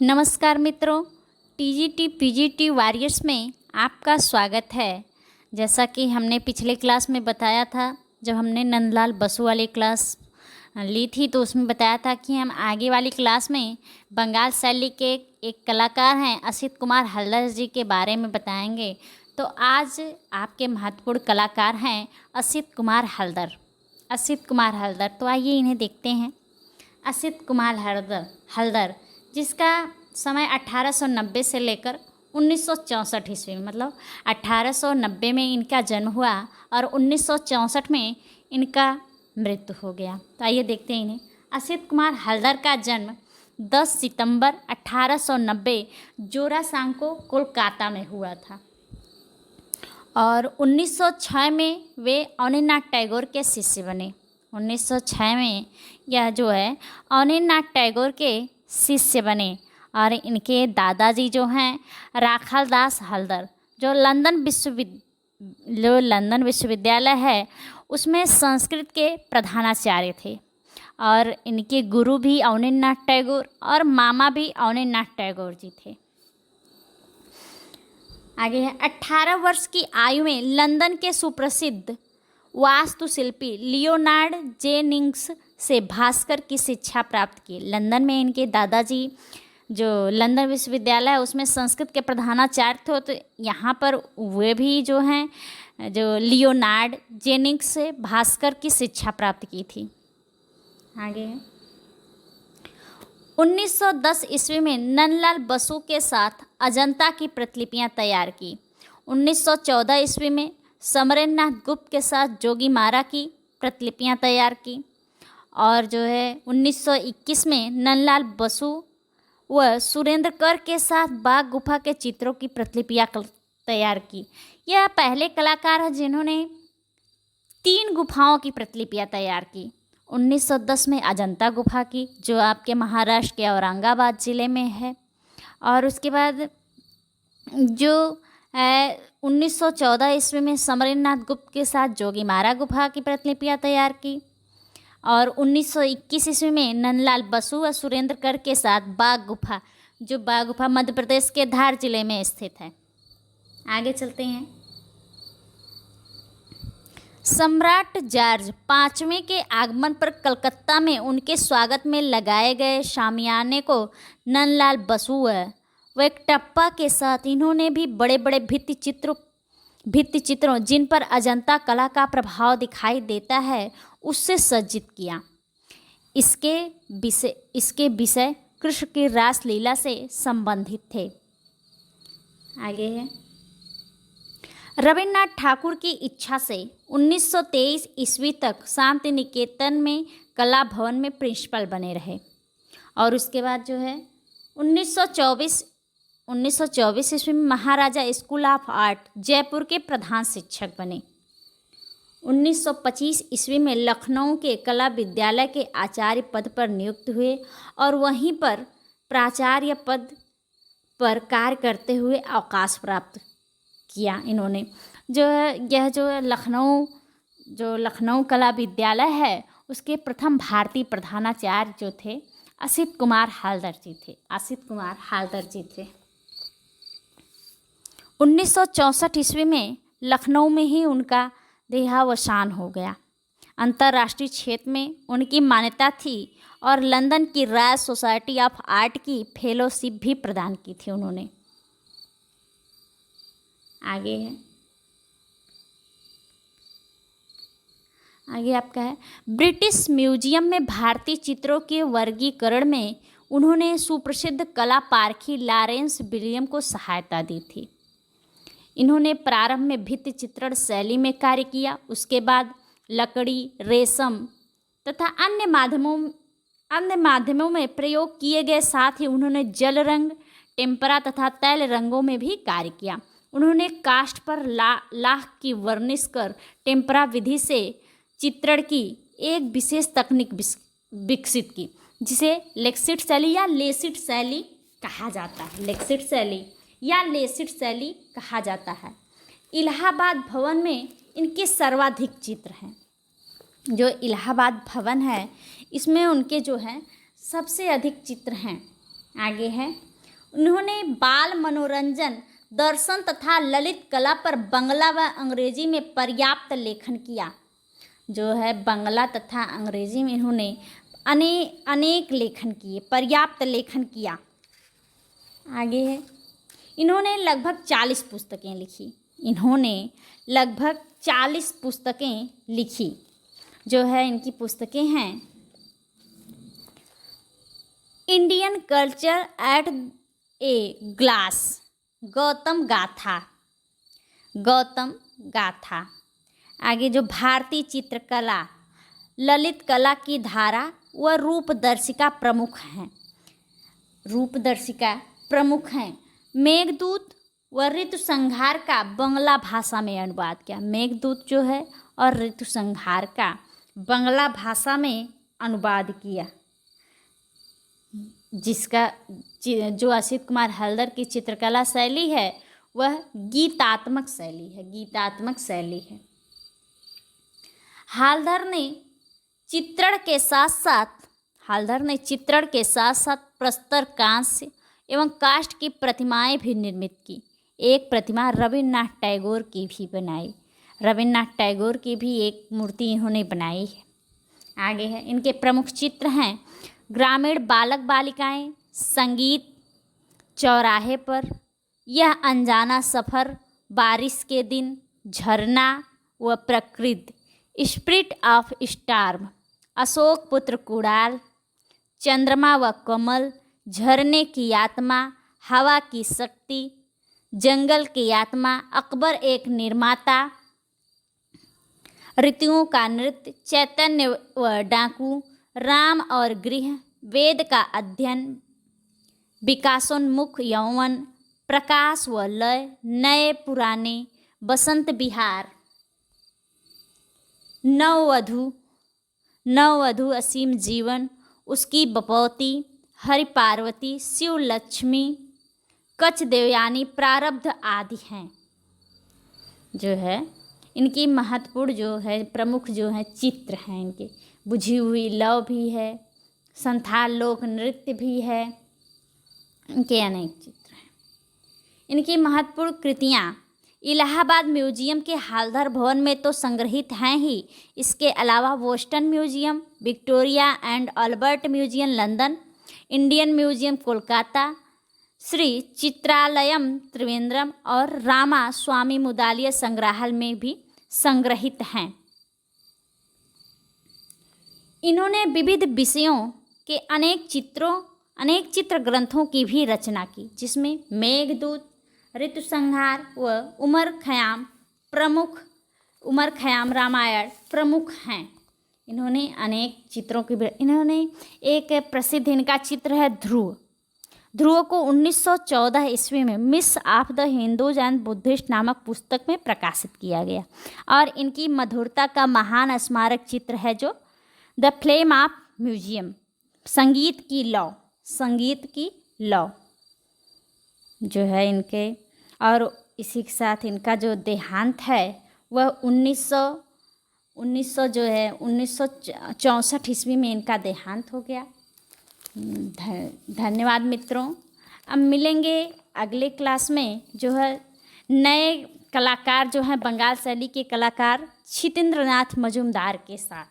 नमस्कार मित्रों, TGT PGT warriors में आपका स्वागत है। जैसा कि हमने पिछले क्लास में बताया था, जब हमने नंदलाल बसु वाली क्लास ली थी तो उसमें बताया था कि हम आगे वाली क्लास में बंगाल शैली के एक कलाकार हैं असित कुमार हलदर जी के बारे में बताएंगे। तो आज आपके महत्वपूर्ण कलाकार हैं असित कुमार हलदर। तो आइए इन्हें देखते हैं। असित कुमार हलदर जिसका समय 1890 से लेकर 1964 ईस्वी में, मतलब 1890 में इनका जन्म हुआ और 1964 में इनका मृत्यु हो गया। तो आइए देखते हैं इन्हें। असित कुमार हलदर का जन्म 10 सितंबर 1890 जोरासांको कोलकाता में हुआ था और 1906 में वे अवनीनाथ टैगोर के शिष्य बने। 1906 में यह जो है अवनीनाथ टैगोर के शिष्य बने और इनके दादाजी जो हैं राखाल दास हलदर, जो लंदन विश्वविद्यालय है उसमें संस्कृत के प्रधानाचार्य थे और इनके गुरु भी अवनीनाथ टैगोर और मामा भी अवनीनाथ टैगोर जी थे। आगे है 18 वर्ष की आयु में लंदन के सुप्रसिद्ध वास्तुशिल्पी लियोनार्ड जेनिंग्स से भास्कर की शिक्षा प्राप्त की। लंदन में इनके दादाजी जो लंदन विश्वविद्यालय है उसमें संस्कृत के प्रधानाचार्य थे, तो यहाँ पर वे भी जो हैं जो लियोनार्ड जेनिंग्स से भास्कर की शिक्षा प्राप्त की थी। आगे है 1910 ईस्वी में नंदलाल बसु के साथ अजंता की प्रतिलिपियां तैयार की। 1914 ईस्वी में समरेंद्रनाथ गुप्त के साथ जोगीमारा की प्रतिलिपियां तैयार की और जो है 1921 में नंदलाल बसु व सुरेंद्र कर के साथ बाघ गुफा के चित्रों की प्रतिलिपियां तैयार की। यह पहले कलाकार हैं जिन्होंने 3 गुफाओं की प्रतिलिपियां तैयार की। 1910 में अजंता गुफा की, जो आपके महाराष्ट्र के औरंगाबाद ज़िले में है, और उसके बाद जो है 1914 ईस्वी में समरेंद्रनाथ गुप्त के साथ जोगीमारा गुफा की प्रतिलिपियां तैयार की और 1921 ईस्वी में नंदलाल बसु व सुरेंद्र कर के साथ बाघ गुफा, जो बाघ गुफा मध्य प्रदेश के धार जिले में स्थित है। आगे चलते हैं। सम्राट जॉर्ज पाँचवें के आगमन पर कलकत्ता में उनके स्वागत में लगाए गए शामियाने को नंदलाल बसु व एक टप्पा के साथ इन्होंने भी बड़े बड़े भित्ति चित्रों जिन पर अजंता कला का प्रभाव दिखाई देता है उससे सज्जित किया। इसके विषय कृष्ण की रासलीला से संबंधित थे। आगे है रविन्द्रनाथ ठाकुर की इच्छा से 1923 ईस्वी तक शांति निकेतन में कला भवन में प्रिंसिपल बने रहे और उसके बाद जो है 1924 ईस्वी में महाराजा स्कूल ऑफ आर्ट जयपुर के प्रधान शिक्षक बने। 1925 ईस्वी में लखनऊ के कला विद्यालय के आचार्य पद पर नियुक्त हुए और वहीं पर प्राचार्य पद पर कार्य करते हुए अवकाश प्राप्त किया। इन्होंने जो लखनऊ कला विद्यालय है उसके प्रथम भारतीय प्रधानाचार्य जो थे असित कुमार हलदर जी थे। 1964 ईस्वी में लखनऊ में ही उनका देहावसान हो गया। अंतर्राष्ट्रीय क्षेत्र में उनकी मान्यता थी और लंदन की रॉयल सोसाइटी ऑफ आर्ट की फेलोशिप भी प्रदान की थी उन्होंने। आगे आपका है ब्रिटिश म्यूजियम में भारतीय चित्रों के वर्गीकरण में उन्होंने सुप्रसिद्ध कला पारखी लॉरेंस विलियम को सहायता दी थी। इन्होंने प्रारंभ में भित्ति चित्रण शैली में कार्य किया, उसके बाद लकड़ी, रेशम तथा अन्य माध्यमों में प्रयोग किए गए, साथ ही उन्होंने जल रंग, टेम्परा तथा तैल रंगों में भी कार्य किया। उन्होंने कास्ट पर लाख की वर्निश कर टेम्परा विधि से चित्रण की एक विशेष तकनीक विकसित की, जिसे लेक्सिट शैली या लेसिट शैली कहा जाता है। इलाहाबाद भवन में इनके सर्वाधिक चित्र हैं। जो इलाहाबाद भवन है इसमें उनके जो हैं सबसे अधिक चित्र हैं। आगे है, उन्होंने बाल मनोरंजन, दर्शन तथा ललित कला पर बंगला व अंग्रेजी में पर्याप्त लेखन किया। जो है बंगला तथा अंग्रेजी में इन्होंने अनेक लेखन किए, पर्याप्त लेखन किया। आगे है, इन्होंने लगभग 40 पुस्तकें लिखी। इन्होंने लगभग 40 पुस्तकें लिखी। जो है इनकी पुस्तकें हैं, Indian culture eight a glass, Gautam गाथा, गौतम गाथा। आगे जो भारतीय चित्रकला, ललित कला की धारा व रूपदर्शिका प्रमुख हैं, रूपदर्शिका प्रमुख हैं। मेघदूत व ऋतुसंहार का बंगला भाषा में अनुवाद किया। मेघदूत जो है और ऋतुसंहार का बंगला भाषा में अनुवाद किया, जिसका जो असित कुमार हलदर की चित्रकला शैली है वह गीतात्मक शैली है, गीतात्मक शैली है। हलदर ने चित्रण के साथ साथ प्रस्तर, कांस्य एवं काष्ठ की प्रतिमाएं भी निर्मित की। एक प्रतिमा रविन्द्रनाथ टैगोर की भी बनाई, रविन्द्रनाथ टैगोर की भी एक मूर्ति इन्होंने बनाई है। आगे है, इनके प्रमुख चित्र हैं ग्रामीण बालक बालिकाएं, संगीत, चौराहे पर, यह अनजाना सफ़र, बारिश के दिन, झरना व प्रकृति, स्पिरिट ऑफ स्टार्म, अशोक पुत्र कुणाल, चंद्रमा व कमल, झरने की आत्मा, हवा की शक्ति, जंगल की आत्मा, अकबर एक निर्माता, ऋतुओं का नृत्य, चैतन्य व डाकू, राम और गृह, वेद का अध्ययन, विकासोन्मुख यौवन, प्रकाश व लय, नए पुराने, बसंत विहार, नववधु असीम जीवन, उसकी बपौती, हरि पार्वती, शिव लक्ष्मी, कच्छ देवयानी, प्रारब्ध आदि हैं। जो है इनकी महत्वपूर्ण जो है प्रमुख जो है चित्र हैं इनके। बुझी हुई लौ भी है, संथाल लोक नृत्य भी है, इनके अनेक चित्र हैं। इनकी महत्वपूर्ण कृतियाँ इलाहाबाद म्यूजियम के हलधर भवन में तो संग्रहित हैं ही, इसके अलावा Boston museum, Victoria and Albert museum London, Indian museum Kolkata, Shri Chitralayam Trivandrum और रामा स्वामी मुदालिया संग्रहालय में भी संग्रहित हैं। इन्होंने विविध विषयों के अनेक चित्र ग्रंथों की भी रचना की, जिसमें मेघदूत, ऋतुसंहार व उमर खयाम रामायण प्रमुख हैं। इन्होंने अनेक चित्रों की इन्होंने एक प्रसिद्ध इनका चित्र है ध्रुव को 1914 ईस्वी में miss of the Hindus and Buddhist नामक पुस्तक में प्रकाशित किया गया। और इनकी मधुरता का महान स्मारक चित्र है जो द फ्लेम ऑफ म्यूजियम, संगीत की लौ जो है इनके। और इसी के साथ इनका जो देहांत है वह 1964 ईस्वी में इनका देहांत हो गया। धन्यवाद मित्रों। अब मिलेंगे अगले क्लास में जो है नए कलाकार जो हैं बंगाल शैली के कलाकार क्षितेंद्रनाथ मजूमदार के साथ।